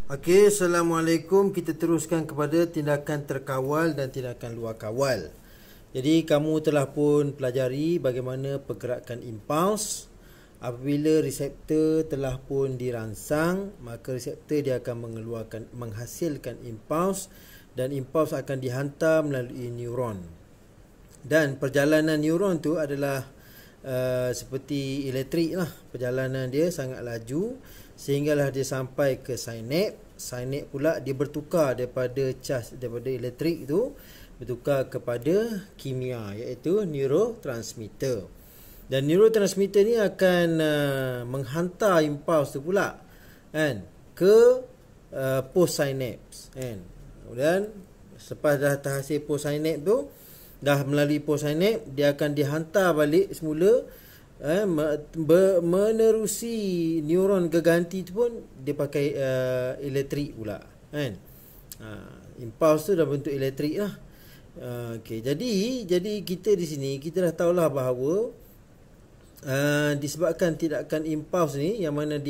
Okey, Assalamualaikum. Kita teruskan kepada tindakan terkawal dan tindakan luar kawal. Jadi kamu telah pun pelajari bagaimana pergerakan impuls. Apabila reseptor telah pun dirangsang, maka reseptor dia akan menghasilkan impuls dan impuls akan dihantar melalui neuron. Dan perjalanan neuron tu adalah seperti elektrik lah. Perjalanan dia sangat laju sehinggalah dia sampai ke sinap. Sinap pula dia bertukar daripada elektrik tu bertukar kepada kimia, iaitu neurotransmitter. Dan neurotransmitter ni akan menghantar impuls tu pula kan ke postsynapse kan. Kemudian selepas dah terhasil postsynapse tu, dah melalui postsynapse, dia akan dihantar balik semula menerusi neuron geganti tu pun dia pakai elektrik pula kan. Impuls tu dah bentuk elektrik lah. Okey, jadi kita di sini kita dah tahulah bahawa disebabkan tindakan impuls ni yang mana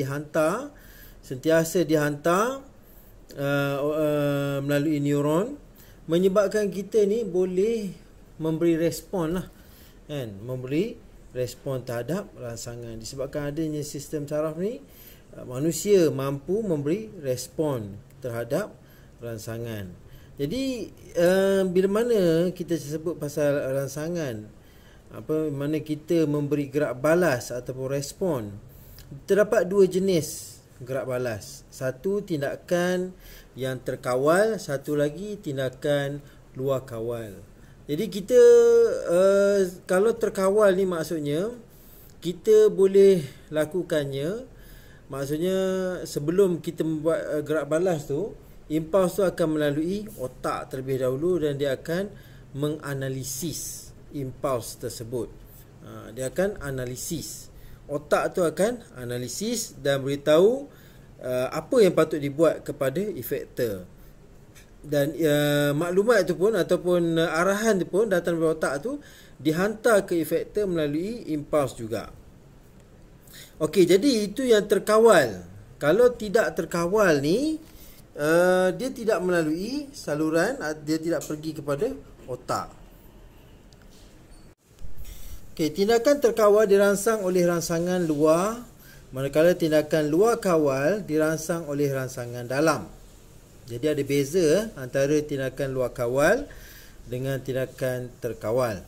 sentiasa dihantar melalui neuron, menyebabkan kita ni boleh memberi respon lah kan, memberi respon terhadap rangsangan. Disebabkan adanya sistem saraf ni, manusia mampu memberi respon terhadap rangsangan. Jadi bila mana kita sebut pasal rangsangan, mana kita memberi gerak balas ataupun respon, terdapat dua jenis gerak balas. Satu tindakan yang terkawal, satu lagi tindakan luar kawal. Jadi kita kalau terkawal ni maksudnya kita boleh lakukannya, maksudnya sebelum kita membuat gerak balas tu, impuls tu akan melalui otak terlebih dahulu dan dia akan menganalisis impuls tersebut. Dia akan analisis. Otak tu akan analisis dan beritahu apa yang patut dibuat kepada efektor. Dan maklumat tu pun ataupun arahan tu pun datang dari otak tu dihantar ke efektor melalui impuls juga. Okey, jadi itu yang terkawal. Kalau tidak terkawal ni, dia tidak melalui saluran, dia tidak pergi kepada otak. Okey, tindakan terkawal dirangsang oleh rangsangan luar, manakala tindakan luar kawal dirangsang oleh rangsangan dalam. Jadi ada beza antara tindakan luar kawal dengan tindakan terkawal.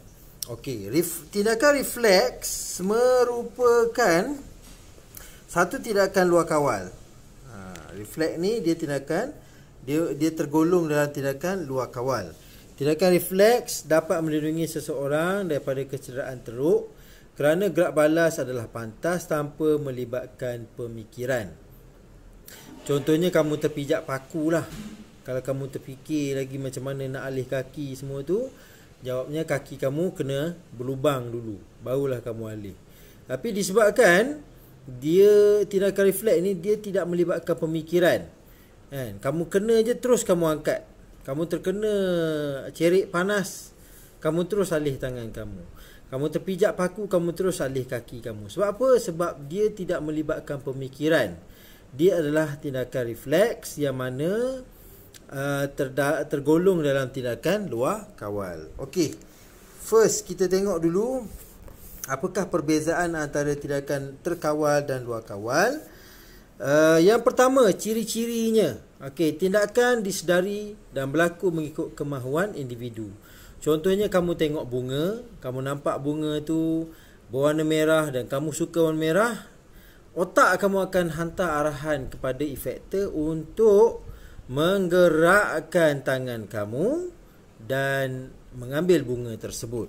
Okey, tindakan refleks merupakan satu tindakan luar kawal. Refleks ni dia tindakan dia tergolong dalam tindakan luar kawal. Tindakan refleks dapat melindungi seseorang daripada kecederaan teruk kerana gerak balas adalah pantas tanpa melibatkan pemikiran. Contohnya kamu terpijak paku lah. Kalau kamu terfikir lagi macam mana nak alih kaki semua tu, jawabnya kaki kamu kena berlubang dulu, barulah kamu alih. Tapi disebabkan dia tindakan refleks ni dia tidak melibatkan pemikiran kan? Kamu kena je terus kamu angkat. Kamu terkena cerik panas, kamu terus alih tangan kamu. Kamu terpijak paku, kamu terus alih kaki kamu. Sebab apa? Sebab dia tidak melibatkan pemikiran. Dia adalah tindakan refleks yang mana tergolong dalam tindakan luar kawal. Okey, first kita tengok dulu apakah perbezaan antara tindakan terkawal dan luar kawal. Yang pertama, ciri-cirinya. Okey, tindakan disedari dan berlaku mengikut kemahuan individu. Contohnya kamu tengok bunga, kamu nampak bunga tu berwarna merah dan kamu suka warna merah, otak kamu akan hantar arahan kepada efektor untuk menggerakkan tangan kamu dan mengambil bunga tersebut.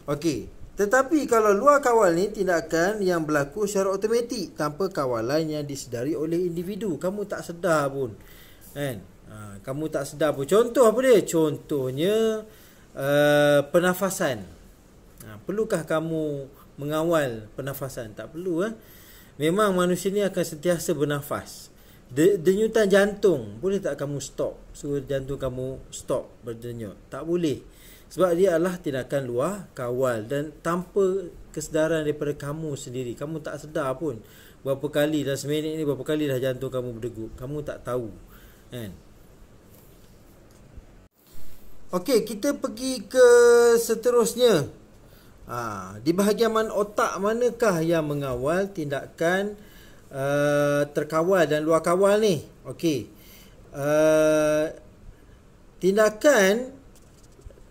Okey, tetapi kalau luar kawal ni tindakan yang berlaku secara automatik tanpa kawalan yang disedari oleh individu. Kamu tak sedar pun kan? Kamu tak sedar pun. Contoh apa dia? Contohnya pernafasan. Perlukah kamu mengawal pernafasan? Tak perlu. Memang manusia ni akan sentiasa bernafas. Denyutan jantung, boleh tak kamu stop? Suruh jantung kamu stop berdenyut? Tak boleh. Sebab dia adalah tindakan luar kawal dan tanpa kesedaran daripada kamu sendiri. Kamu tak sedar pun berapa kali dalam seminit ni, berapa kali dah jantung kamu berdegup. Kamu tak tahu. Kan? Okey, kita pergi ke seterusnya. Di bahagian mana otak manakah yang mengawal tindakan terkawal dan luar kawal ni? Okey. Tindakan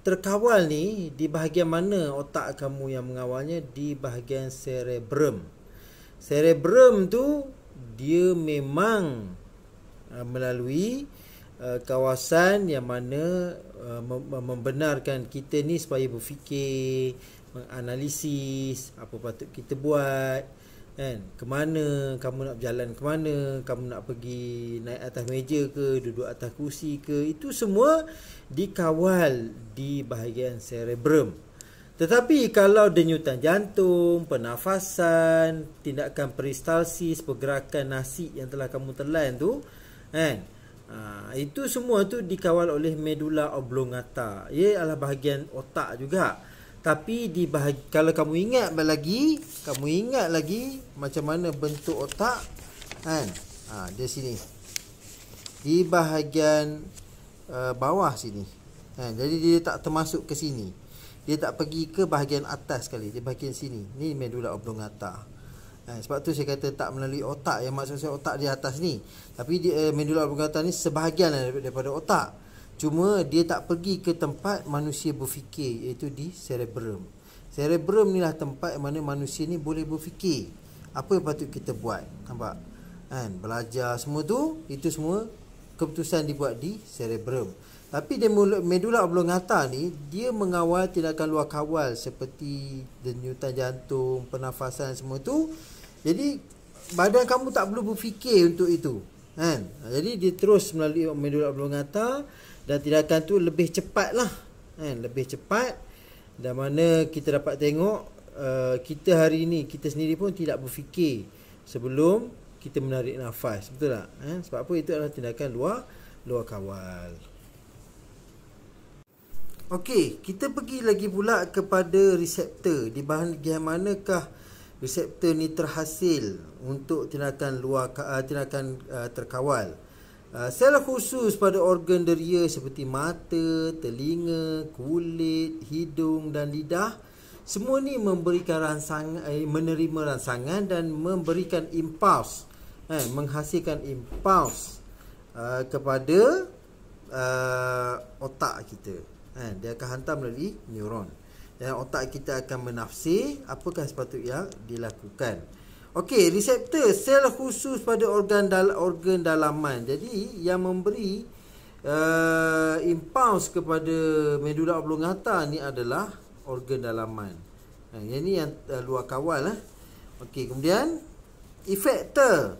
terkawal ni di bahagian mana otak kamu yang mengawalnya? Di bahagian cerebrum. Cerebrum tu dia memang melalui kawasan yang mana membenarkan kita ni supaya berfikir, menganalisis apa patut kita buat, kan? Ke mana kamu nak berjalan, ke mana kamu nak pergi, naik atas meja ke, duduk atas kursi ke, itu semua dikawal di bahagian cerebrum. Tetapi kalau denyutan jantung, pernafasan, tindakan peristalsis, pergerakan nasi yang telah kamu telan tu, kan, itu semua tu dikawal oleh medulla oblongata. Ia adalah bahagian otak juga. Tapi kalau kamu ingat lagi macam mana bentuk otak, kan? Dia sini. Di bahagian bawah sini. Kan? Jadi dia tak termasuk ke sini. Dia tak pergi ke bahagian atas sekali. Di bahagian sini. Ni medulla oblongata. Sebab tu saya kata tak melalui otak. Yang maksud saya otak di atas ni. Tapi medulla oblongata ni sebahagian daripada otak. Cuma dia tak pergi ke tempat manusia berfikir, iaitu di cerebrum. Cerebrum ni lah tempat mana manusia ni boleh berfikir. Apa yang patut kita buat? Nampak? Kan? Belajar semua tu, itu semua keputusan dibuat di cerebrum. Tapi medulla oblongata ni, dia mengawal tindakan luar kawal seperti denyutan jantung, pernafasan semua tu. Jadi badan kamu tak perlu berfikir untuk itu, kan? Jadi dia terus melalui medulla oblongata. Dan tindakan tu lebih cepat lah, kan? Lebih cepat. Dan mana kita dapat tengok kita hari ni, kita sendiri pun tidak berfikir sebelum kita menarik nafas. Betul tak? Sebab apa? Itu adalah tindakan luar kawal. Okey, kita pergi lagi pula kepada reseptor. Di bahagian manakah reseptor ni terhasil untuk tindakan terkawal? Sel khusus pada organ deria seperti mata, telinga, kulit, hidung dan lidah, semua ni memberikan menerima rangsangan dan memberikan impuls, menghasilkan impuls kepada otak kita. Dia akan hantar melalui neuron. Dan otak kita akan menafsir apakah sepatutnya dilakukan. Okey, reseptor sel khusus pada organ dalaman. Jadi yang memberi impuls kepada medulla oblongata ni adalah organ dalaman. Yang ni yang luar kawal. Okey, kemudian efektor.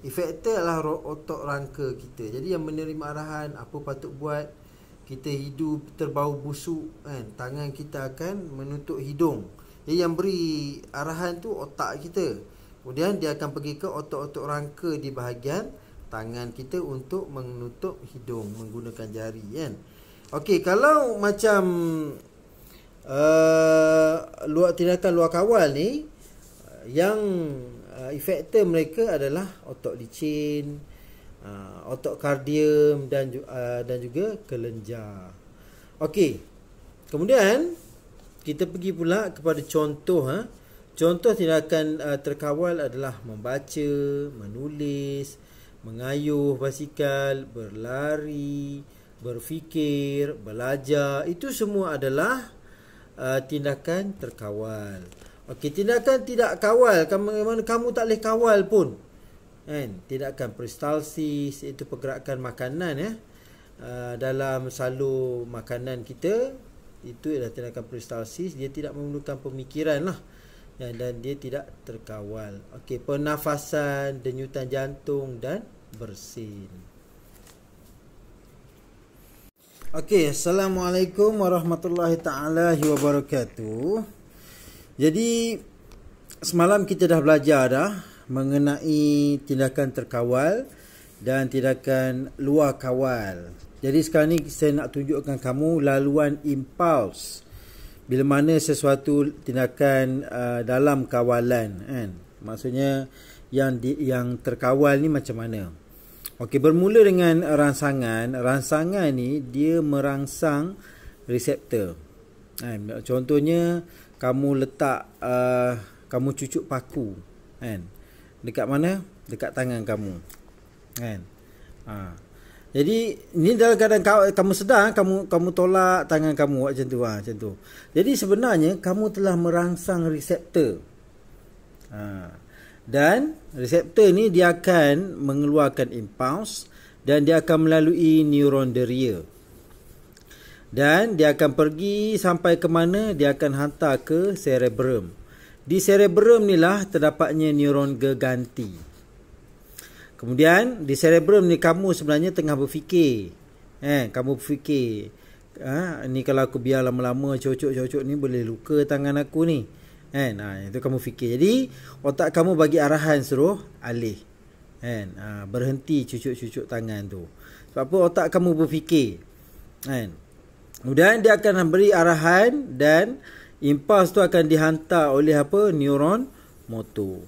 Efektor adalah otak rangka kita. Jadi yang menerima arahan apa patut buat. Kita hidup terbau busuk, kan? Tangan kita akan menutup hidung. Jadi yang beri arahan tu otak kita. Kemudian dia akan pergi ke otot-otot rangka di bahagian tangan kita untuk menutup hidung menggunakan jari, kan. Okey, kalau macam tindakan luar kawal ni, yang efektor mereka adalah otot licin, otot kardium dan juga kelenjar. Okey. Kemudian kita pergi pula kepada contoh. Contoh tindakan terkawal adalah membaca, menulis, mengayuh basikal, berlari, berfikir, belajar. Itu semua adalah tindakan terkawal. Okey, tindakan tidak kawal, kamu tak boleh kawal pun, kan? Tindakan peristalsis, itu pergerakan makanan, dalam salur makanan kita. Itu adalah tindakan peristalsis. Dia tidak memerlukan pemikiran lah. Dan dia tidak terkawal. Okey, pernafasan, denyutan jantung dan bersin. Okey, Assalamualaikum warahmatullahi taala wabarakatuh. Jadi semalam kita dah belajar mengenai tindakan terkawal dan tindakan luar kawal. Jadi sekarang ni saya nak tunjukkan kamu laluan impuls bila mana sesuatu tindakan dalam kawalan, kan? Maksudnya yang terkawal ni macam mana. Okey, bermula dengan rangsangan. Rangsangan ni dia merangsang reseptor. Contohnya kamu letak kamu cucuk paku, kan? Dekat mana? Dekat tangan kamu, kan? Jadi ni dalam keadaan kamu sedar, kamu tolak tangan kamu macam tu, macam tu. Jadi sebenarnya kamu telah merangsang reseptor. Dan reseptor ni dia akan mengeluarkan impuls dan dia akan melalui neuron deria. Dan dia akan pergi sampai ke mana? Dia akan hantar ke cerebrum. Di cerebrum ni lah terdapatnya neuron geganti. Kemudian di cerebrum ni kamu sebenarnya tengah berfikir. Kamu berfikir, ni kalau aku biar lama-lama cocok-cocok ni boleh luka tangan aku ni. Itu kamu fikir. Jadi otak kamu bagi arahan, suruh alih. Berhenti cucuk-cucuk tangan tu. Sebab apa? Otak kamu berfikir. Kemudian dia akan beri arahan dan impuls tu akan dihantar oleh apa? Neuron motor.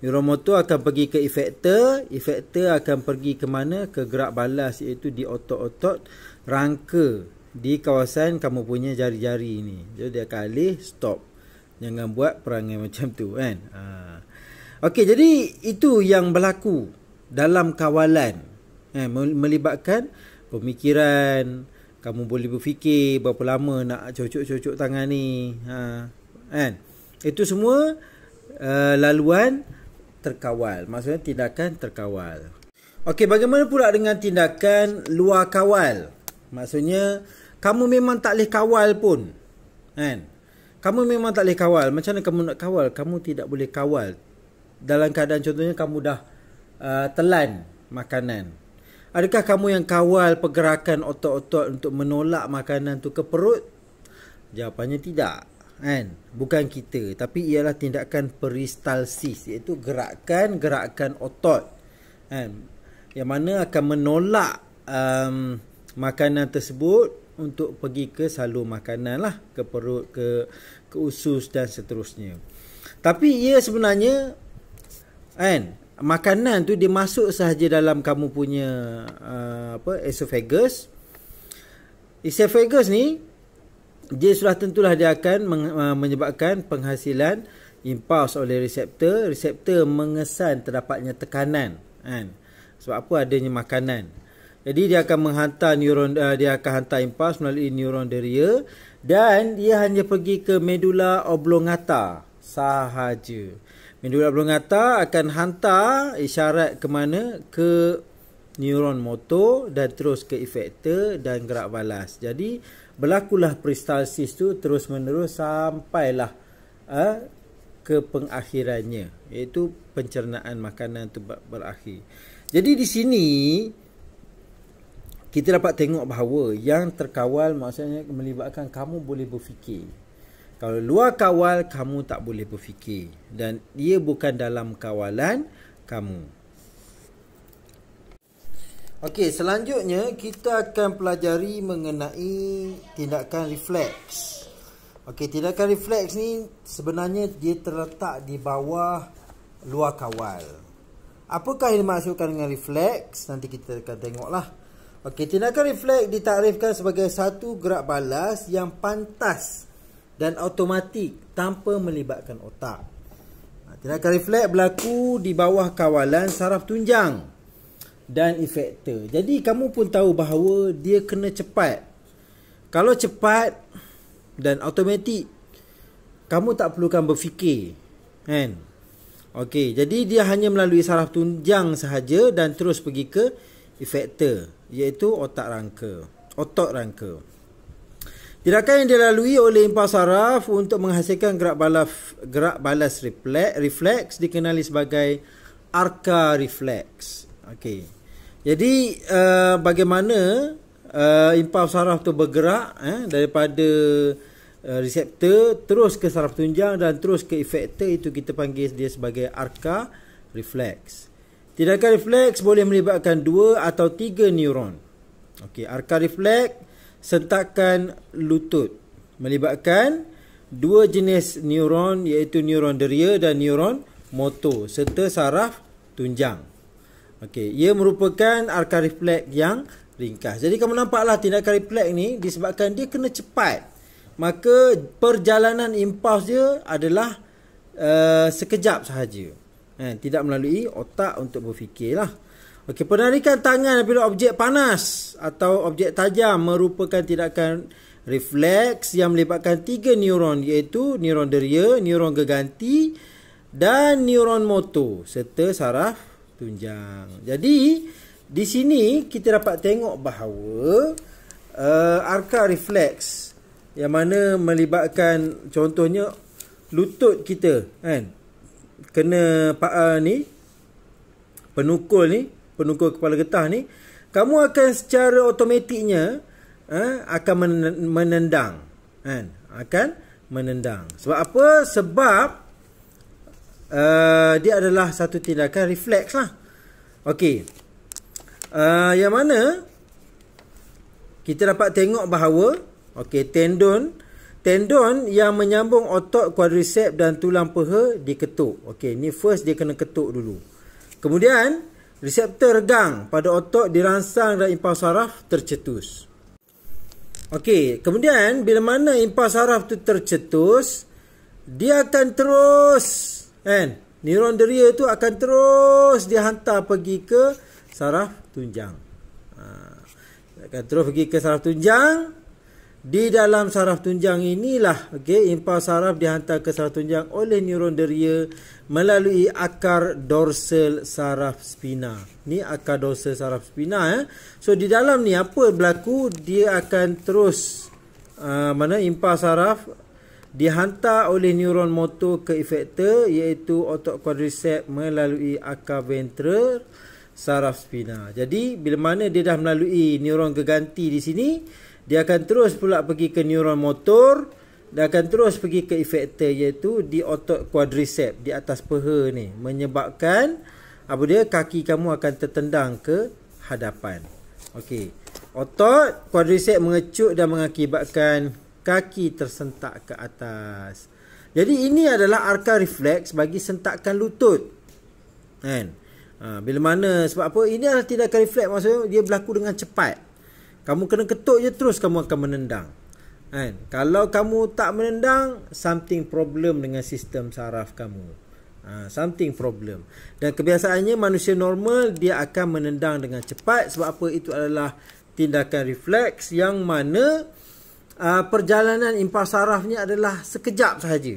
Neuron motor akan pergi ke efektor. Efektor akan pergi ke mana? Ke gerak balas, iaitu di otot-otot rangka di kawasan kamu punya jari-jari ni. Jadi dia akan alih, stop. Jangan buat perangai macam tu, kan? Okey, jadi itu yang berlaku dalam kawalan. Melibatkan pemikiran. Kamu boleh berfikir berapa lama nak cocok-cocok tangan ni. Kan? Itu semua laluan terkawal. Maksudnya tindakan terkawal. Okey, bagaimana pula dengan tindakan luar kawal? Maksudnya kamu memang tak boleh kawal pun. Kan? Kamu memang tak boleh kawal. Macam mana kamu nak kawal? Kamu tidak boleh kawal. Dalam keadaan contohnya kamu dah telan makanan. Adakah kamu yang kawal pergerakan otot-otot untuk menolak makanan tu ke perut? Jawapannya tidak, kan? Bukan kita, tapi ialah tindakan peristalsis, iaitu gerakan otot, kan? Yang mana akan menolak makanan tersebut untuk pergi ke salur makanan lah, ke perut, ke usus dan seterusnya. Tapi ia sebenarnya, kan, makanan tu dia masuk sahaja dalam kamu punya esophagus. Esophagus ni dia sudah tentulah dia akan menyebabkan penghasilan impuls oleh reseptor. Reseptor mengesan terdapatnya tekanan, kan? Sebab apa? Adanya makanan. Jadi dia akan menghantar neuron, dia akan hantar impuls melalui neuron deria dan dia hanya pergi ke medula oblongata sahaja. Medula oblongata akan hantar isyarat ke mana? Ke neuron motor dan terus ke efektor dan gerak balas. Jadi berlakulah peristalsis tu terus menerus sampailah ke pengakhirannya, iaitu pencernaan makanan tu berakhir. Jadi di sini kita dapat tengok bahawa yang terkawal maksudnya melibatkan kamu boleh berfikir. Kalau luar kawal, kamu tak boleh berfikir. Dan ia bukan dalam kawalan kamu. Okey, selanjutnya kita akan pelajari mengenai tindakan refleks. Okey, tindakan refleks ni sebenarnya dia terletak di bawah luar kawal. Apakah yang dimaksudkan dengan refleks? Nanti kita akan tengoklah. Okey, tindakan refleks ditakrifkan sebagai satu gerak balas yang pantas dan automatik tanpa melibatkan otak. Tindakan refleks berlaku di bawah kawalan saraf tunjang dan efektor. Jadi kamu pun tahu bahawa dia kena cepat. Kalau cepat dan automatik, kamu tak perlukan berfikir, kan? Okey, jadi dia hanya melalui saraf tunjang sahaja dan terus pergi ke efektor, iaitu otot rangka. Tindakan yang dilalui oleh impuls saraf untuk menghasilkan gerak balas refleks dikenali sebagai arca refleks. Okey. Jadi bagaimana impuls saraf tu bergerak daripada reseptor terus ke saraf tunjang dan terus ke efektor, itu kita panggil dia sebagai arca refleks. Tindakan refleks boleh melibatkan 2 atau 3 neuron. Okey, arca refleks sentakan lutut melibatkan 2 jenis neuron, iaitu neuron deria dan neuron motor serta saraf tunjang. Okey, ia merupakan arka refleks yang ringkas. Jadi kamu nampaklah tindakan refleks ni disebabkan dia kena cepat, maka perjalanan impuls dia adalah sekejap sahaja. Tidak melalui otak untuk berfikirlah. Okey, penarikan tangan apabila objek panas atau objek tajam merupakan tindakan refleks yang melibatkan 3 neuron, iaitu neuron deria, neuron geganti dan neuron motor serta saraf tunjang. Jadi di sini kita dapat tengok bahawa arka refleks yang mana melibatkan contohnya lutut kita kan, kena penukul kepala getah ni, kamu akan secara automatiknya akan menendang kan, akan menendang. Sebab apa? Sebab dia adalah satu tindakan refleks lah. Okey, yang mana kita dapat tengok bahawa tendon yang menyambung otot quadriceps dan tulang peha diketuk. Okey, ni first dia kena ketuk dulu. Kemudian reseptor regang pada otot dirangsang dan impuls saraf tercetus. Okey, kemudian bila mana impuls saraf tu tercetus, dia akan terus neuron deria tu akan terus dihantar pergi ke saraf tunjang. Akan terus pergi ke saraf tunjang. Di dalam saraf tunjang inilah impuls saraf dihantar ke saraf tunjang oleh neuron deria melalui akar dorsal saraf spina. Ni akar dorsal saraf spina. So di dalam ni apa berlaku? Dia akan terus impuls saraf dihantar oleh neuron motor ke efektor, iaitu otot quadriceps melalui akar ventral saraf spina. Jadi bila mana dia dah melalui neuron geganti di sini, dia akan terus pula pergi ke neuron motor, dia akan terus pergi ke efektor, iaitu di otot quadriceps di atas peha ni, menyebabkan kaki kamu akan tertendang ke hadapan. Okey, otot quadriceps mengecut dan mengakibatkan kaki tersentak ke atas. Jadi ini adalah arka refleks bagi sentakan lutut kan. Bila mana, sebab apa? Ini adalah tindakan refleks, maksudnya dia berlaku dengan cepat. Kamu kena ketuk je terus kamu akan menendang kan. Kalau kamu tak menendang, something problem dengan sistem saraf kamu. Something problem. Dan kebiasaannya manusia normal dia akan menendang dengan cepat. Sebab apa? Itu adalah tindakan refleks yang mana perjalanan impuls sarafnya adalah sekejap sahaja.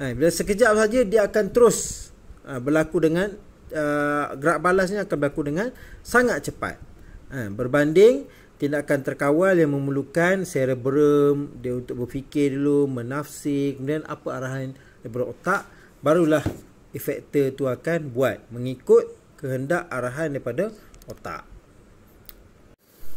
Bila sekejap sahaja, dia akan terus berlaku dengan gerak balasnya akan berlaku dengan sangat cepat. Berbanding tindakan terkawal yang memerlukan cerebrum dia untuk berfikir dulu, menafsir, kemudian apa arahan daripada otak, barulah efektor tu akan buat mengikut kehendak arahan daripada otak.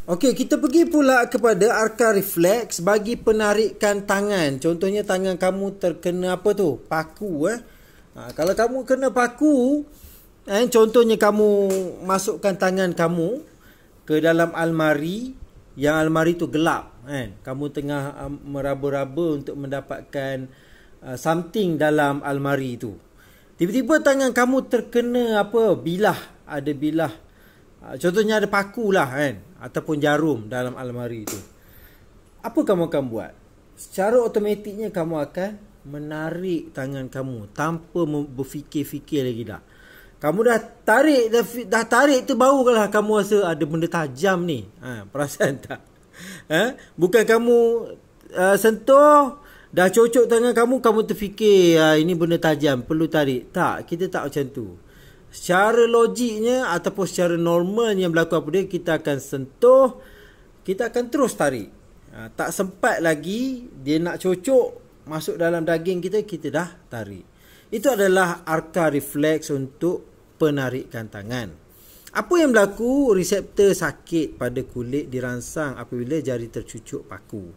Okey, kita pergi pula kepada arka refleks bagi penarikan tangan. Contohnya tangan kamu terkena paku. Kalau kamu kena paku, contohnya kamu masukkan tangan kamu ke dalam almari, yang almari tu gelap kamu tengah meraba-raba untuk mendapatkan something dalam almari tu. Tiba-tiba tangan kamu terkena bilah, ada bilah. Contohnya ada paku lah ataupun jarum dalam almari tu. Apa kamu akan buat? Secara automatiknya kamu akan menarik tangan kamu tanpa berfikir-fikir lagi dah. Kamu dah tarik tu, barulah kamu rasa ada benda tajam ni. Perasan tak? Bukan kamu sentuh, dah cocok tangan kamu terfikir ini benda tajam, perlu tarik. Tak, kita tak macam tu. Secara logiknya ataupun secara normal yang berlaku kita akan sentuh, kita akan terus tarik. Tak sempat lagi dia nak cocok masuk dalam daging kita dah tarik. Itu adalah arka refleks untuk penarikan tangan. Apa yang berlaku? Reseptor sakit pada kulit dirangsang apabila jari tercucuk paku.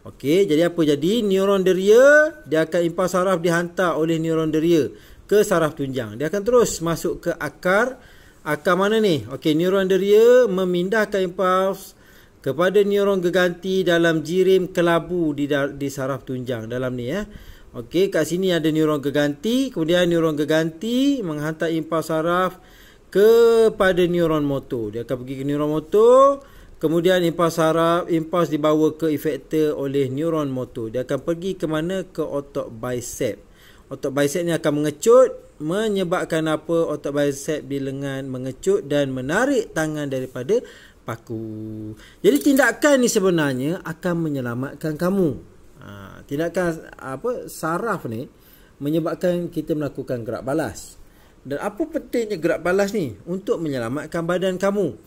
Okey, jadi apa jadi? Neuron deria, dia akan impuls saraf dihantar oleh neuron deria ke saraf tunjang. Dia akan terus masuk ke akar mana ni? Okey, neuron deria memindahkan impuls kepada neuron geganti dalam jirim kelabu di saraf tunjang dalam ni Okey, kat sini ada neuron geganti, kemudian neuron geganti menghantar impuls saraf kepada neuron motor. Dia akan pergi ke neuron motor, kemudian impuls saraf, impuls dibawa ke efektor oleh neuron motor. Dia akan pergi ke mana? Ke otot bicep. Otot bicep ni akan mengecut, menyebabkan apa? Otot bicep di lengan mengecut dan menarik tangan daripada paku. Jadi tindakan ni sebenarnya akan menyelamatkan kamu. Tindakan saraf ni menyebabkan kita melakukan gerak balas. Dan apa pentingnya gerak balas ni? Untuk menyelamatkan badan kamu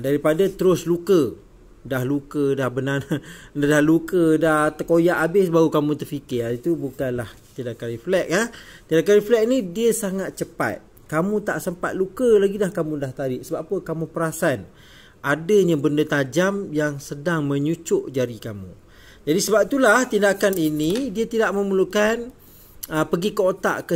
daripada terus luka. Dah luka, dah benar, dah luka, dah terkoyak habis baru kamu terfikir. Itu bukanlah tindakan refleks. Tindakan refleks ni dia sangat cepat. Kamu tak sempat luka lagi dah kamu dah tarik. Sebab apa? Kamu perasan adanya benda tajam yang sedang menyucuk jari kamu. Jadi sebab itulah tindakan ini dia tidak memerlukan pergi ke otak, ke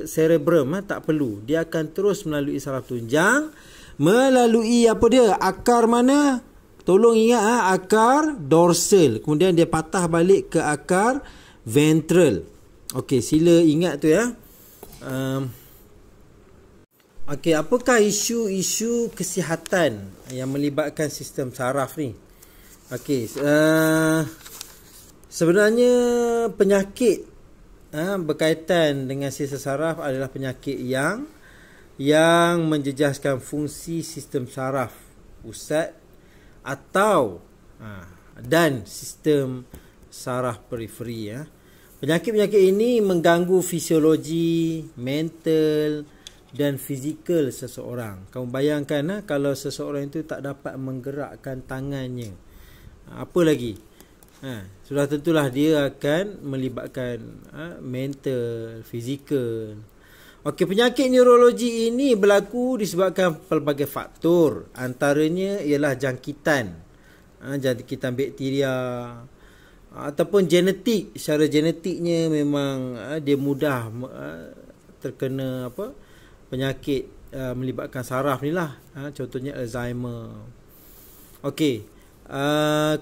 cerebrum. Tak perlu. Dia akan terus melalui saraf tunjang, melalui apa dia? Akar mana? Tolong ingat akar dorsal. Kemudian dia patah balik ke akar ventral. Okey, sila ingat tu ya. Okey, apakah isu-isu kesihatan yang melibatkan sistem saraf ni? Okey, sebenarnya penyakit berkaitan dengan sistem saraf adalah penyakit yang menjejaskan fungsi sistem saraf pusat atau dan sistem saraf periferi. Penyakit-penyakit ini mengganggu fisiologi, mental dan fizikal seseorang. Kamu bayangkan kalau seseorang itu tak dapat menggerakkan tangannya, apa lagi? Sudah tentulah dia akan melibatkan mental, fizikal. Okey, penyakit neurologi ini berlaku disebabkan pelbagai faktor. Antaranya ialah jangkitan bakteria ataupun genetik. Secara genetiknya memang dia mudah terkena penyakit melibatkan saraf ni lah. Contohnya Alzheimer. Okey,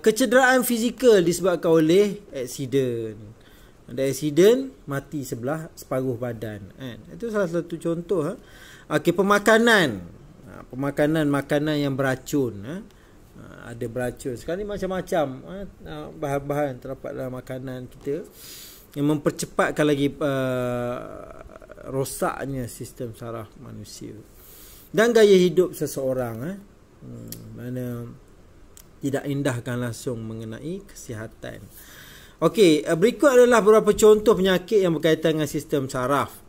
kecederaan fizikal disebabkan oleh aksiden. Ada aksiden, mati separuh badan. Itu salah satu contoh. Okey, pemakanan. Makanan yang beracun. Ada beracun. Sekarang ni macam-macam bahan-bahan terdapat dalam makanan kita yang mempercepatkan lagi rosaknya sistem saraf manusia. Dan gaya hidup seseorang mana tidak indahkan langsung mengenai kesihatan. Okey, berikut adalah beberapa contoh penyakit yang berkaitan dengan sistem saraf.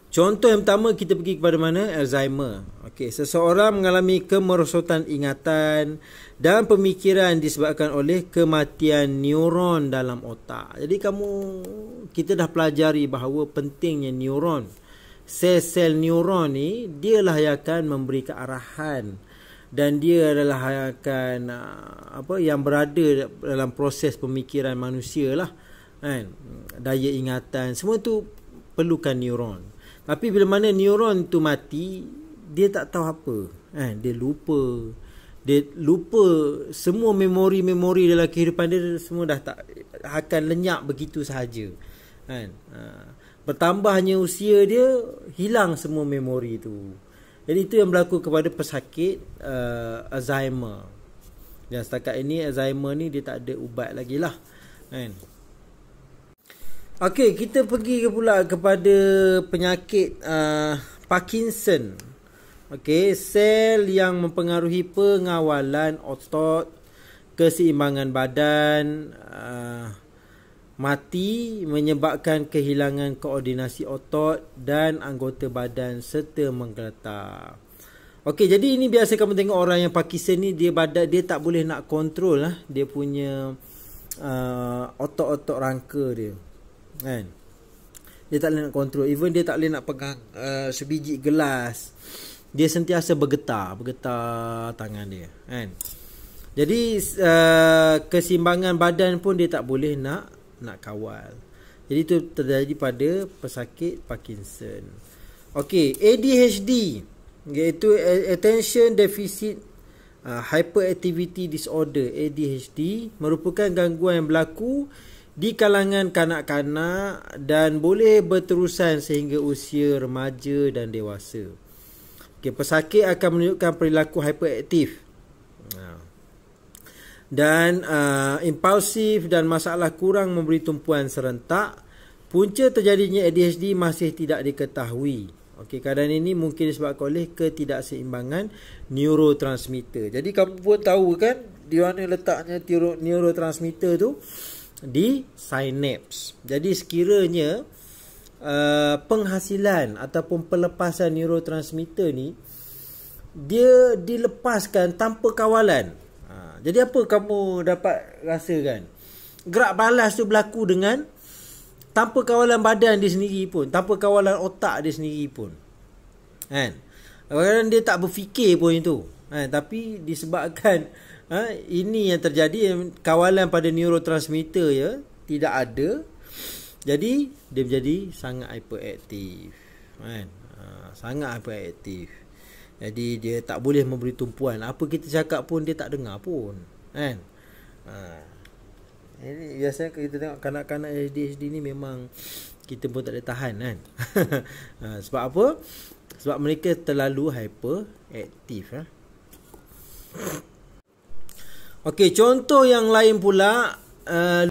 Contoh yang pertama, kita pergi kepada mana? Alzheimer. Okey, seseorang mengalami kemerosotan ingatan dan pemikiran disebabkan oleh kematian neuron dalam otak. Jadi kita dah pelajari bahawa pentingnya neuron. Sel-sel neuron ni dialah yang akan memberi kearahan dan dia adalah yang akan yang berada dalam proses pemikiran manusia lah. Daya ingatan, semua tu perlukan neuron. Tapi bila mana neuron tu mati, dia tak tahu apa. Dia lupa. Dia lupa semua memori-memori dalam kehidupan dia, semua dah tak akan lenyap begitu sahaja. Bertambahnya usia dia, hilang semua memori tu. Jadi itu yang berlaku kepada pesakit Alzheimer. Dan setakat ini Alzheimer ni dia tak ada ubat lagi lah. Okey, kita pergi pula kepada penyakit Parkinson. Okey, sel yang mempengaruhi pengawalan otot, keseimbangan badan, mati menyebabkan kehilangan koordinasi otot dan anggota badan serta menggeletar. Okey, jadi ini biasa kamu tengok orang yang Parkinson ni, dia tak boleh nak kontrol dia punya otot-otot rangka dia. Dia tak boleh nak kontrol. Even dia tak boleh nak pegang sebiji gelas. Dia sentiasa bergetar tangan dia. Jadi keseimbangan badan pun dia tak boleh nak kawal. Jadi itu terjadi pada pesakit Parkinson. Okey, ADHD iaitu Attention Deficit Hyperactivity Disorder, ADHD, merupakan gangguan yang berlaku di kalangan kanak-kanak dan boleh berterusan sehingga usia remaja dan dewasa. Okey, pesakit akan menunjukkan perilaku hyperaktif. Dan impulsif dan masalah kurang memberi tumpuan serentak. Punca terjadinya ADHD masih tidak diketahui. Okey, keadaan ini mungkin disebabkan oleh ketidakseimbangan neurotransmitter. Jadi kamu pun tahu kan di mana letaknya neurotransmitter tu? Di sinaps. Jadi sekiranya penghasilan ataupun pelepasan neurotransmitter ni dia dilepaskan tanpa kawalan. Jadi apa kamu dapat rasakan? Gerak balas tu berlaku dengan tanpa kawalan badan dia sendiri pun, tanpa kawalan otak dia sendiri pun. Kan? Kadang-kadang dia tak berfikir pun itu. Tapi disebabkan ini yang terjadi, kawalan pada neurotransmitter ya tidak ada. Jadi dia menjadi sangat hyperaktif. Kan? Sangat hyperaktif. Jadi dia tak boleh memberi tumpuan. Apa kita cakap pun dia tak dengar pun. Kan? Ini biasanya kita tengok kanak-kanak ADHD ni memang kita pun tak boleh tahan kan. Sebab apa? Sebab mereka terlalu hyperaktif. Okey, contoh yang lain pula